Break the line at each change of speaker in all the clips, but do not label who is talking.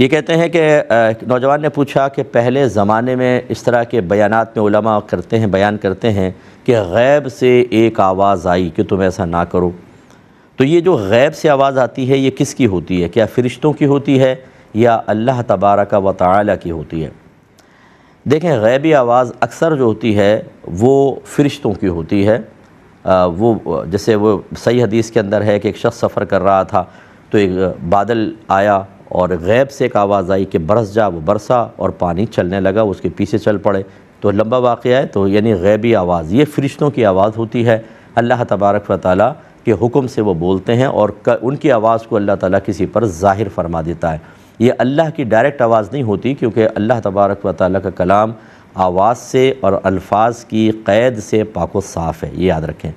یہ کہتے ہیں کہ ایک نوجوان نے پوچھا کہ پہلے زمانے میں اس طرح کے بیانات میں علماء بیان کرتے ہیں کہ غیب سے ایک آواز آئی کہ تم ایسا نہ کرو، تو یہ جو غیب سے آواز آتی ہے یہ کس کی ہوتی ہے؟ کیا فرشتوں کی ہوتی ہے یا اللہ تبارک و تعالی کی ہوتی ہے؟ دیکھیں، غیبی آواز اکثر جو ہوتی ہے وہ فرشتوں کی ہوتی ہے۔ وہ جیسے وہ صحیح حدیث کے اندر ہے کہ ایک شخص سفر کر رہا تھا تو ایک بادل آیا اور غیب سے ایک آواز آئی کہ برس جا، وہ برسا اور پانی چلنے لگا، اس کے پیچھے چل پڑے۔ تو لمبا واقعہ ہے، تو یعنی غیبی آواز یہ فرشتوں کی آواز ہوتی ہے۔ اللہ تبارک و تعالیٰ کے حکم سے وہ بولتے ہیں اور ان کی آواز کو اللہ تعالیٰ کسی پر ظاہر فرما دیتا ہے۔ یہ اللہ کی ڈائریکٹ آواز نہیں ہوتی، کیونکہ اللہ تبارک و تعالیٰ کا کلام آواز سے اور الفاظ کی قید سے پاک و صاف ہے، یہ یاد رکھیں۔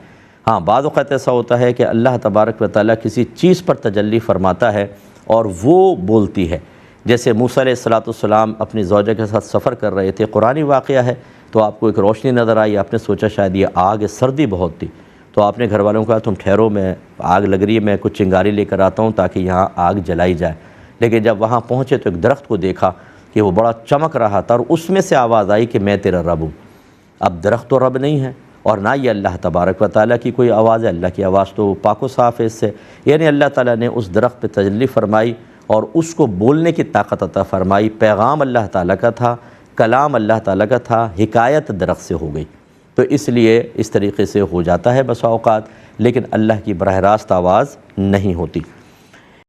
ہاں، بعض اوقات ایسا ہوتا ہے کہ اللہ تبارک و تعالیٰ کسی چیز پر تجلی فرماتا ہے اور وہ بولتی ہے، جیسے موسیٰ علیہ السلام اپنی زوجہ کے ساتھ سفر کر رہے تھے، قرآنی واقعہ ہے، تو آپ کو ایک روشنی نظر آئی، آپ نے سوچا شاید یہ آگ ہے، سردی بہت تھی، تو آپ نے گھر والوں کو کہا تم ٹھہرو، میں آگ لگ رہی ہے، میں کچھ چنگاری لے کر آتا ہوں تاکہ یہاں آگ جلائی جائے۔ لیکن جب وہاں پہنچے تو ایک درخت کو دیکھا کہ وہ بڑا چمک رہا تھا اور اس میں سے آواز آئی کہ میں تیرا رب ہوں۔ اب درخت تو رب نہیں ہے اور نہ یہ اللہ تبارک و تعالیٰ کی کوئی آواز ہے، اللہ کی آواز تو پاک و صاف ہے اس سے، یعنی اللہ تعالیٰ نے اس درخت پہ تجلی فرمائی اور اس کو بولنے کی طاقت عطا فرمائی۔ پیغام اللہ تعالیٰ کا تھا، کلام اللہ تعالیٰ کا تھا، حکایت درخت سے ہو گئی، تو اس لیے اس طریقے سے ہو جاتا ہے بسا اوقات، لیکن اللہ کی براہ راست آواز نہیں ہوتی۔